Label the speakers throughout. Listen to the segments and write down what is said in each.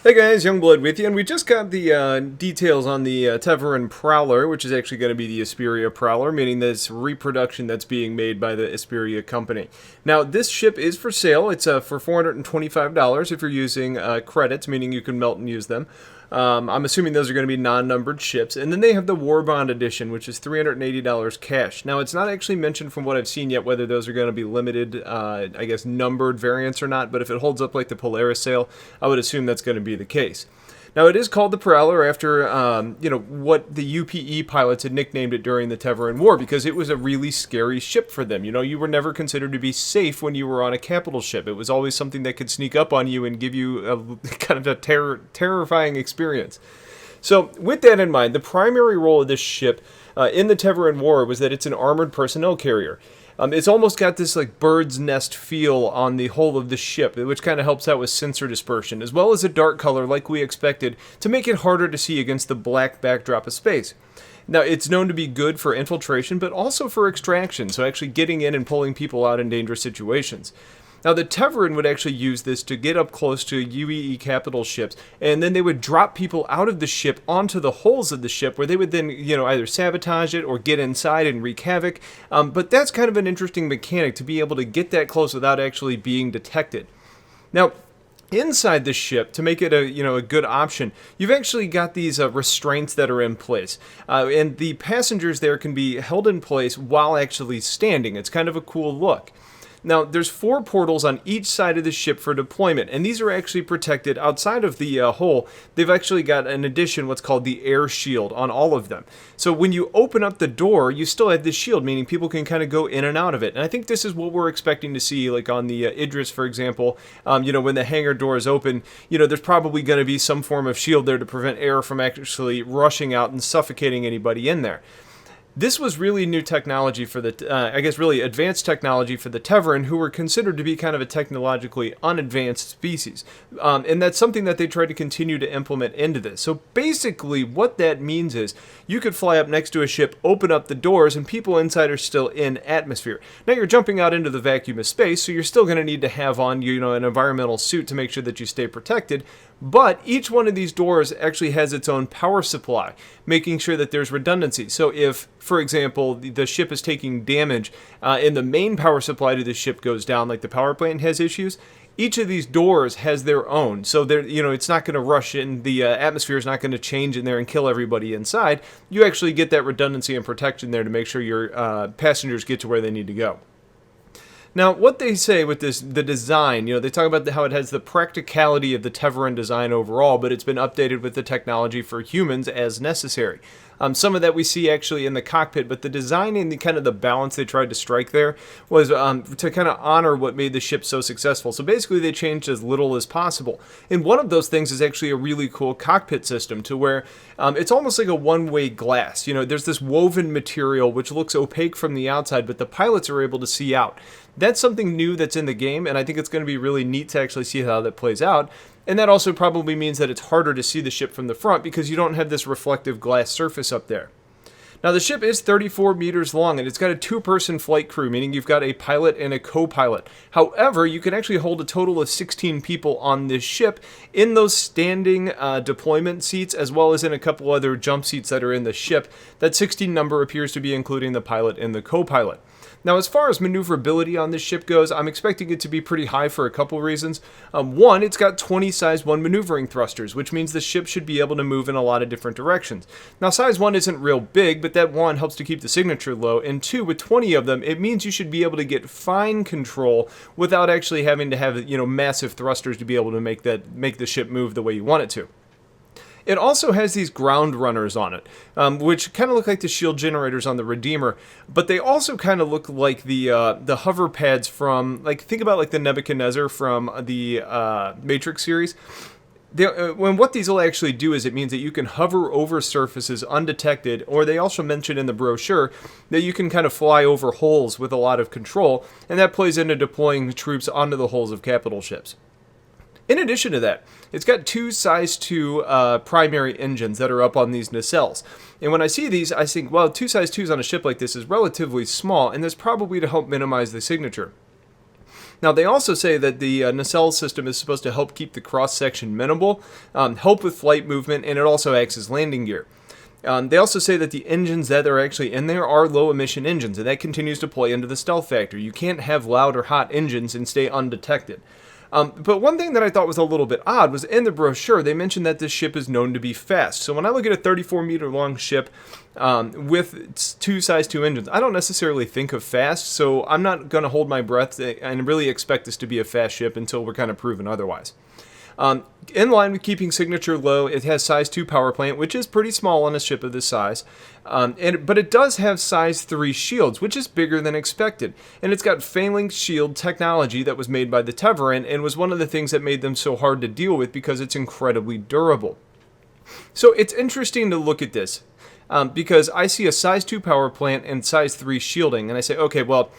Speaker 1: Hey guys, Youngblood with you, and we just got the details on the Tevarin Prowler, which is actually going to be the Esperia Prowler, meaning this reproduction that's being made by the Esperia company. Now, this ship is for sale. It's for $425 if you're using credits, meaning you can melt and use them. I'm assuming those are going to be non-numbered ships. And then they have the War Bond Edition, which is $380 cash. Now, it's not actually mentioned from what I've seen yet whether those are going to be limited, I guess, numbered variants or not. But if it holds up like the Polaris sale, I would assume that's going to be the case. Now, it is called the Prowler after, what the UPE pilots had nicknamed it during the Tevarin War, because it was a really scary ship for them. You were never considered to be safe when you were on a capital ship. It was always something that could sneak up on you and give you a kind of a terrifying experience. So, with that in mind, the primary role of this ship in the Tevarin War was that it's an armored personnel carrier. It's almost got this like bird's nest feel on the whole of the ship, which kind of helps out with sensor dispersion, as well as a dark color like we expected to make it harder to see against the black backdrop of space. Now, it's known to be good for infiltration, but also for extraction, so actually getting in and pulling people out in dangerous situations. Now, the Tevarin would actually use this to get up close to UEE capital ships, and then they would drop people out of the ship onto the hulls of the ship, where they would then, either sabotage it or get inside and wreak havoc. But that's kind of an interesting mechanic to be able to get that close without actually being detected. Now, inside the ship, to make it a good option, you've actually got these restraints that are in place, and the passengers there can be held in place while actually standing. It's kind of a cool look. Now, there's 4 portals on each side of the ship for deployment, and these are actually protected outside of the hull. They've actually got an addition, what's called the air shield, on all of them. So when you open up the door, you still have this shield, meaning people can kind of go in and out of it. And I think this is what we're expecting to see, like on the Idris, for example. When the hangar door is open, there's probably going to be some form of shield there to prevent air from actually rushing out and suffocating anybody in there. This was really new technology for the, really advanced technology for the Tevarin, who were considered to be kind of a technologically unadvanced species. And that's something that they tried to continue to implement into this. So basically what that means is you could fly up next to a ship, open up the doors, and people inside are still in atmosphere. Now you're jumping out into the vacuum of space, so you're still going to need to have on, an environmental suit to make sure that you stay protected. But each one of these doors actually has its own power supply, making sure that there's redundancy. So if, for example, the ship is taking damage and the main power supply to the ship goes down, like the power plant has issues, each of these doors has their own. So it's not going to rush in, the atmosphere is not going to change in there and kill everybody inside. You actually get that redundancy and protection there to make sure your passengers get to where they need to go. Now, what they say with the design, they talk about how it has the practicality of the Tevarin design overall, but it's been updated with the technology for humans as necessary. Some of that we see actually in the cockpit, but the design and the balance they tried to strike there was to kind of honor what made the ship so successful. So basically they changed as little as possible. And one of those things is actually a really cool cockpit system to where it's almost like a one-way glass. There's this woven material which looks opaque from the outside, but the pilots are able to see out. That's something new that's in the game, and I think it's going to be really neat to actually see how that plays out. And that also probably means that it's harder to see the ship from the front because you don't have this reflective glass surface up there. Now, the ship is 34 meters long, and it's got a 2-person flight crew, meaning you've got a pilot and a co-pilot. However, you can actually hold a total of 16 people on this ship in those standing deployment seats, as well as in a couple other jump seats that are in the ship. That 16 number appears to be including the pilot and the co-pilot. Now, as far as maneuverability on this ship goes, I'm expecting it to be pretty high for a couple reasons. One, it's got 20 size 1 maneuvering thrusters, which means the ship should be able to move in a lot of different directions. Now, size 1 isn't real big, but that 1 helps to keep the signature low, and 2, with 20 of them, it means you should be able to get fine control without actually having to have, massive thrusters to be able to make the ship move the way you want it to. It also has these ground runners on it, which kind of look like the shield generators on the Redeemer, but they also kind of look like the hover pads from, think about the Nebuchadnezzar from the Matrix series. What these will actually do is it means that you can hover over surfaces undetected, or they also mention in the brochure that you can kind of fly over holes with a lot of control, and that plays into deploying troops onto the hulls of capital ships. In addition to that, it's got 2 size 2 primary engines that are up on these nacelles. And when I see these, I think, well, 2 size 2s on a ship like this is relatively small, and that's probably to help minimize the signature. Now, they also say that the nacelle system is supposed to help keep the cross-section minimal, help with flight movement, and it also acts as landing gear. They also say that the engines that are actually in there are low-emission engines, and that continues to play into the stealth factor. You can't have loud or hot engines and stay undetected. But one thing that I thought was a little bit odd was in the brochure, they mentioned that this ship is known to be fast. So when I look at a 34-meter-long ship with size 2 engines, I don't necessarily think of fast, so I'm not going to hold my breath and really expect this to be a fast ship until we're kind of proven otherwise. In line with keeping signature low, it has size 2 power plant, which is pretty small on a ship of this size. But it does have size 3 shields, which is bigger than expected. And it's got phalanx shield technology that was made by the Tevarin and was one of the things that made them so hard to deal with because it's incredibly durable. So it's interesting to look at this because I see a size 2 power plant and size 3 shielding, and I say, okay, well,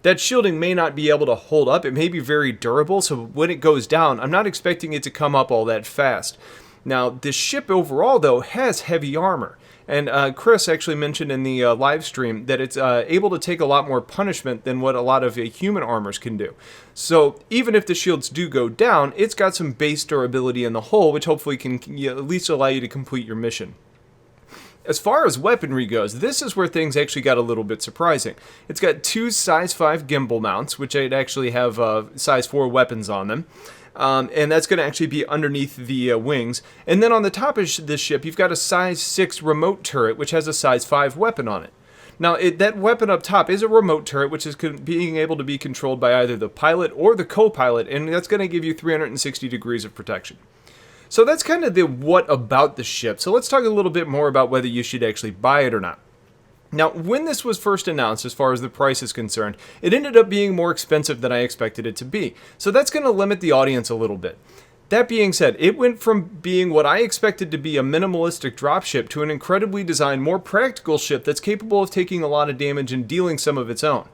Speaker 1: that shielding may not be able to hold up. It may be very durable, so when it goes down, I'm not expecting it to come up all that fast. Now, this ship overall, though, has heavy armor. And Chris actually mentioned in the live stream that it's able to take a lot more punishment than what a lot of human armors can do. So even if the shields do go down, it's got some base durability in the hull, which hopefully can at least allow you to complete your mission. As far as weaponry goes, this is where things actually got a little bit surprising. It's got 2 size 5 gimbal mounts, which actually have size 4 weapons on them. And that's going to actually be underneath the wings. And then on the top of this ship, you've got a size 6 remote turret, which has a size 5 weapon on it. Now, that weapon up top is a remote turret, which is being able to be controlled by either the pilot or the co-pilot, and that's going to give you 360 degrees of protection. So that's kind of the what about the ship. So let's talk a little bit more about whether you should actually buy it or not. Now, when this was first announced, as far as the price is concerned, it ended up being more expensive than I expected it to be. So that's going to limit the audience a little bit. That being said, it went from being what I expected to be a minimalistic dropship to an incredibly designed, more practical ship that's capable of taking a lot of damage and dealing some of its own.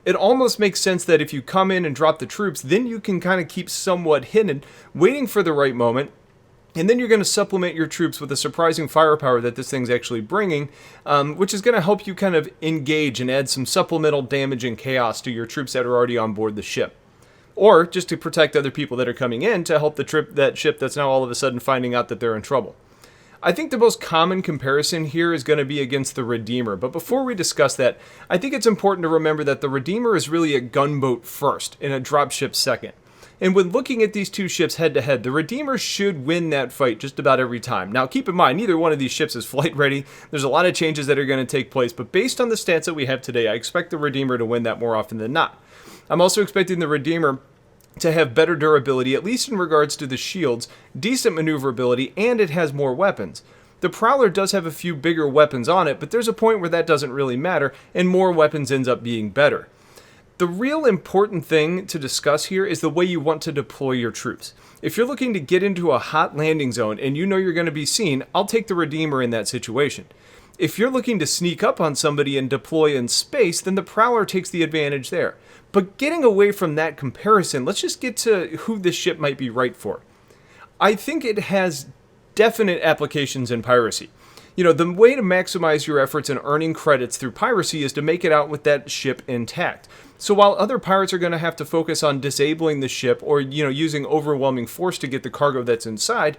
Speaker 1: It almost makes sense that if you come in and drop the troops, then you can kind of keep somewhat hidden, waiting for the right moment. And then you're going to supplement your troops with the surprising firepower that this thing's actually bringing, which is going to help you kind of engage and add some supplemental damage and chaos to your troops that are already on board the ship. Or just to protect other people that are coming in to help that ship that's now all of a sudden finding out that they're in trouble. I think the most common comparison here is going to be against the Redeemer, but before we discuss that, I think it's important to remember that the Redeemer is really a gunboat first and a dropship second. And when looking at these two ships head-to-head, the Redeemer should win that fight just about every time. Now, keep in mind, neither one of these ships is flight-ready. There's a lot of changes that are going to take place, but based on the stats that we have today, I expect the Redeemer to win that more often than not. I'm also expecting the Redeemer to have better durability, at least in regards to the shields, decent maneuverability, and it has more weapons. The Prowler does have a few bigger weapons on it, but there's a point where that doesn't really matter, and more weapons ends up being better. The real important thing to discuss here is the way you want to deploy your troops. If you're looking to get into a hot landing zone and you know you're going to be seen, I'll take the Redeemer in that situation. If you're looking to sneak up on somebody and deploy in space, then the Prowler takes the advantage there. But getting away from that comparison, let's just get to who this ship might be right for. I think it has definite applications in piracy. You know, the way to maximize your efforts in earning credits through piracy is to make it out with that ship intact. So while other pirates are going to have to focus on disabling the ship or, using overwhelming force to get the cargo that's inside,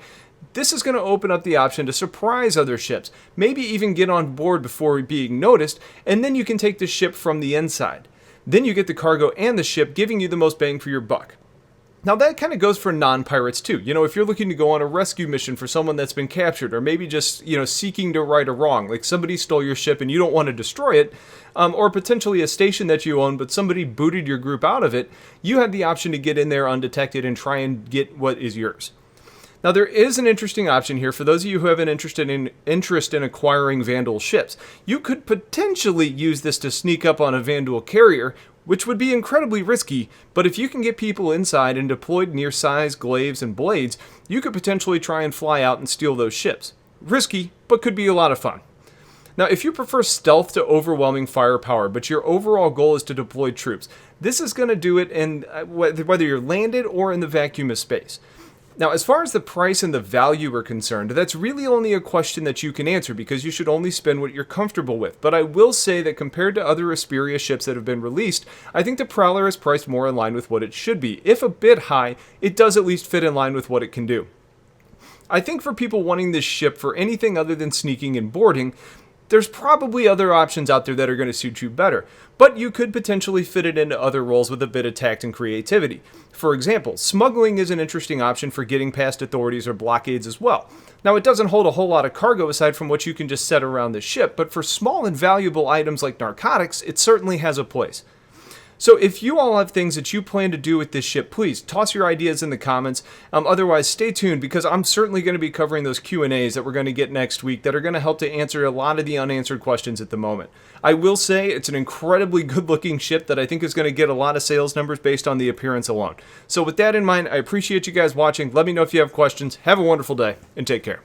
Speaker 1: this is going to open up the option to surprise other ships, maybe even get on board before being noticed, and then you can take the ship from the inside. Then you get the cargo and the ship, giving you the most bang for your buck. Now that kind of goes for non-pirates too. If you're looking to go on a rescue mission for someone that's been captured, or maybe just, seeking to right a wrong, like somebody stole your ship and you don't want to destroy it, or potentially a station that you own, but somebody booted your group out of it, you have the option to get in there undetected and try and get what is yours. Now there is an interesting option here for those of you who have an interest in acquiring Vandal ships. You could potentially use this to sneak up on a Vandal carrier, which would be incredibly risky, but if you can get people inside and deployed near size, glaives, and blades, you could potentially try and fly out and steal those ships. Risky, but could be a lot of fun. Now, if you prefer stealth to overwhelming firepower, but your overall goal is to deploy troops, this is going to do it in whether you're landed or in the vacuum of space. Now, as far as the price and the value are concerned, that's really only a question that you can answer because you should only spend what you're comfortable with. But I will say that compared to other Esperia ships that have been released, I think the Prowler is priced more in line with what it should be. If a bit high, it does at least fit in line with what it can do. I think for people wanting this ship for anything other than sneaking and boarding, there's probably other options out there that are going to suit you better, but you could potentially fit it into other roles with a bit of tact and creativity. For example, smuggling is an interesting option for getting past authorities or blockades as well. Now, it doesn't hold a whole lot of cargo aside from what you can just set around the ship, but for small and valuable items like narcotics, it certainly has a place. So if you all have things that you plan to do with this ship, please toss your ideas in the comments. Otherwise, stay tuned because I'm certainly going to be covering those Q&As that we're going to get next week that are going to help to answer a lot of the unanswered questions at the moment. I will say it's an incredibly good-looking ship that I think is going to get a lot of sales numbers based on the appearance alone. So with that in mind, I appreciate you guys watching. Let me know if you have questions. Have a wonderful day, and take care.